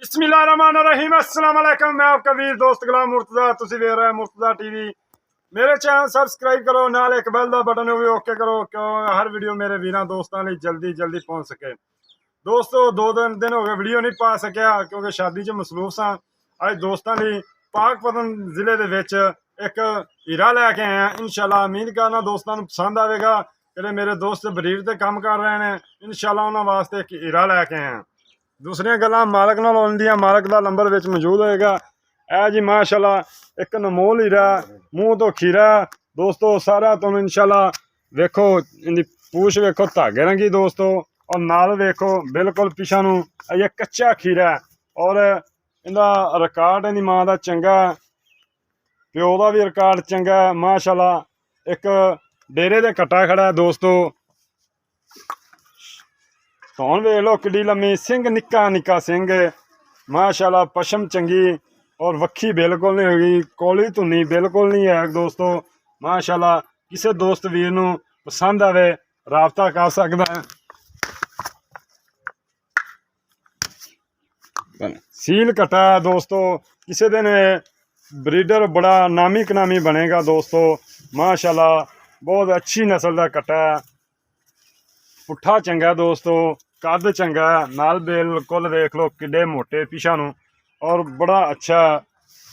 बिस्मिल्लाहिर्रहमानिर्रहीम अस्सलाम वालेकुम। मैं आपका वीर दोस्त गुलाम मुर्तज़ा, तुसी वेख रहे मुर्तज़ा टीवी। मेरे चैनल सबसक्राइब करो, नाल एक बेल दा बटन भी ओके करो क्यों हर वीडियो मेरे वीरां दोस्तां लई जल्दी जल्दी पहुंच सके। दोस्तों दो दिन हो गए वीडियो नहीं पा सकिया क्योंकि शादी च मसरूफ सां। अज दोस्तां लई पाकपतन जिले दे विच एक हीरा लैके आए हैं। इंशाल्लाह उम्मीद करना दोस्तां नूं पसंद आवेगा। जेह्ड़े मेरे दोस्त बरीड ते काम कर रहे हैं इंशाल्लाह उन्हां वास्ते एक हीरा लैके आए हैं। दूसरिया गल्लां मालक नाल होंदियां, मालक दा नंबर विच मौजूद होएगा। ऐ जी माशाल्लाह एक नमोल हीरा, मूँह तो खीरा। दोस्तों सारा तुहानूं इंशाल्लाह वेखो, इहदी पूछ वेखो धागे रंगी दोस्तों, और नाल वेखो बिल्कुल पिछा नूं अजे कच्चा खीरा और इंदा रिकॉर्ड इंदी मां दा चंगा, प्यो दा भी रिकॉर्ड चंगा माशाल्लाह। एक डेरे दे कट्टा खड़ा है दोस्तों, धौन वेख लो किड्डी लम्मी, सिंह निक्का निक्का सिंह माशाल्लाह। पशम चंगी और वक्खी बिल्कुल नहीं होगी, कौली धुनी बिल्कुल नहीं है दोस्तों माशाल्लाह। किसी दोस्त वीर नूं पसंद आवे राबता कर सकदा है। सील कटा है दोस्तों, किसी दिन ब्रीडर बड़ा नामी कनामी बनेगा दोस्तों माशाल्लाह। बहुत अच्छी नस्ल का कटा है, पुट्ठा चंगा दोस्तों, कद चंगा नाल बिल्कुल वेख लो किड्डे मोटे पिछा नूं और बड़ा अच्छा।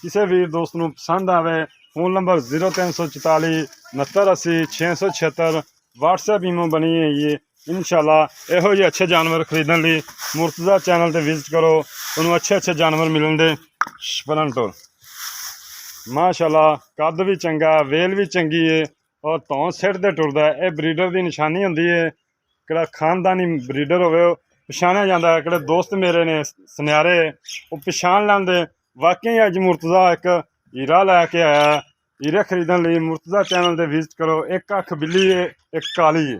किसी वीर दोस्त नूं पसंद आवे फोन नंबर 0344 69 80 676 व्हाट्सएप ईमो बनी है ये। इंशाल्लाह इहो जे अच्छे जानवर खरीदने लई मुर्तज़ा चैनल ते विजिट करो, तुहानूं अच्छे अच्छे जानवर मिलणगे। स्पलन टोर माशाल्लाह, कद भी चंगा, वेल भी चंगी है और धौन सिर ते टुरदा है। यह ब्रीडर की निशानी होंदी है, किहड़ा खानदानी ब्रीडर होवे पछाणिया जांदा है। किहड़े दोस्त मेरे ने सुनयारे वो पछाण लैंदे। वाकई अज मुर्तज़ा एक हीरा लैके आया। हीरे खरीदने लई मुर्तज़ा चैनल ते विजिट करो। एक अख बिल्ली है, एक काली है।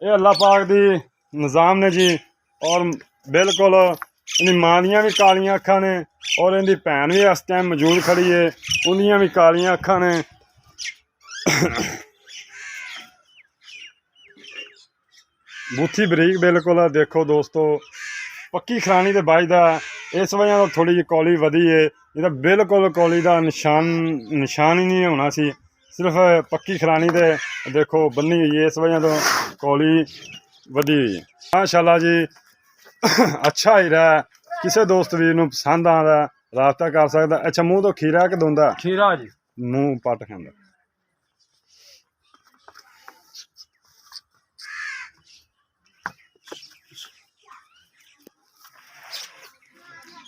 ये अल्लाह पाक दी निज़ाम ने जी, और बिल्कुल इहदी मां दियां भी कालियां अखां ने और इहदी भैन भी इस टाइम मौजूद खड़ी है, उहदियां भी कालियां अखां ने। बूथी बरीक बिल्कुल देखो दोस्तों, पक्की खरानी तो बजदा, इस वजह तो थोड़ी जी कौली वधी है। ये बिल्कुल कौली का निशान ही नहीं होना सी, सिर्फ पक्की खरानी तो देखो बनी हुई है, इस वजह तो कौली वधी हुई है माशाल्लाह जी। अच्छा हीरा है, किसी दोस्त वीर नूं पसंद आंदा राबता कर सकदा। अच्छा मूँह तो खीरा कि दोंदा? खीरा जी, मूँह पट खांदा।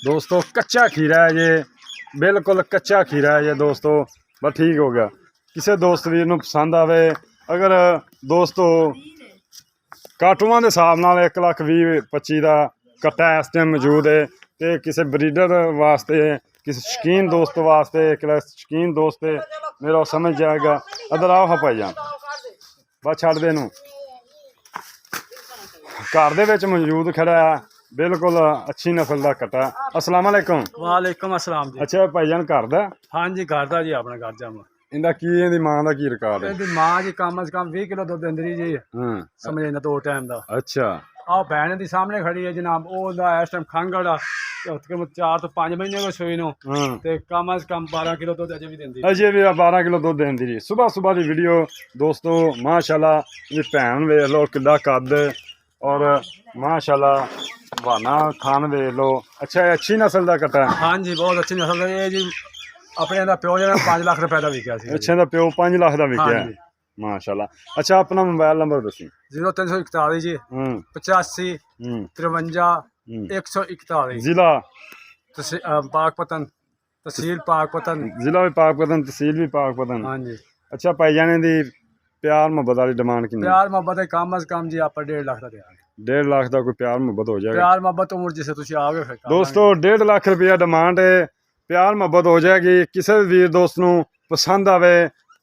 दोस्तों कच्चा खीरा है ये, बिल्कुल कच्चा खीरा है ये दोस्तों। बस ठीक हो गया। किसी दोस्त वीर नूं पसंद आवे, अगर दोस्तों काटूआं दे हिसाब नाल 1,20,25 का कट्टा इस टाइम मौजूद है, तो किसी ब्रीडर वास्ते, किसी शकीन दोस्त वास्ते, शकीन दोस्त मेरा समझ जाएगा। अदर आओ हाँ भाई जान, बस छड़ दे नूं घर दे विच मौजूद खड़ा है, बिल्कुल अच्छी नस्ल का कट्टा। अस्सलाम वालेकुम। वालेकुम अस्सलाम जी। अच्छा भाईजान घर दा? हाँ जी घर दा जी, अपने घर जामा। इंदा की इंदी मां दा की रिकॉर्ड है? इहदी मां जी कम से कम 20 किलो दुध दिंदी जी, समझे ना, 2 टाइम दा। अच्छा आओ भैन दी सामने खड़ी है जनाब, ओदा इस टाइम खंगड़ आ 4 तो 5 महीने को सूई नूं, ते कम से कम 12 किलो दुध अजे भी दिंदी। अजे भी 12 किलो दुध देंदी जी। सुबह दी वीडियो दोस्तों माशाल्लाह। इंदी भैन वेख लो किड्डा कद और माशाल्लाह बहाना खान वेख लो। अच्छा अच्छी नस्ल का कट्टा है? हाँ जी बहुत अच्छी नस्ल है जी। अपने दा प्यो जेड़ा 5 लाख रुपए दा विकिया सी। अच्छा दा प्यो 5 लाख दा विकिया है माशाल्लाह। अच्छा अपना मोबाइल नंबर दसी। 0341 जी 85 53 141। जिला पाकपतन, तहसील पाकपतन। जिला भी पाकपतन, तहसील भी पाकपतन। हाँ जी। अच्छा भाईजान दी प्यार मुहब्बत वाली डिमांड कितनी? प्यार मुहब्बत कम से कम जी आप 1.5 लाख का देंगे। 1.5 लाख का कोई प्यार मुहब्बत हो जाएगा? प्यार मुहब्बत उम्र जिसे तुम आओगे फिर दोस्तों 1.5 लाख रुपया डिमांड है, प्यार मुहब्बत हो जाएगी। किसी वीर दोस्त नूं पसंद आवे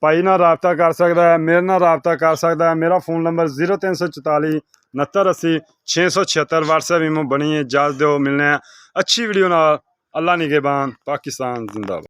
भाई नाल राबता कर सकता है, मेरे नाल राबता कर सकता है। मेरा फोन नंबर 0344 69 80 676 व्हाट्सएप ईमो बनी है। इजाजत दो, मिलने अच्छी वीडियो नाल। अल्लाह निगहबान, पाकिस्तान जिंदाबाद।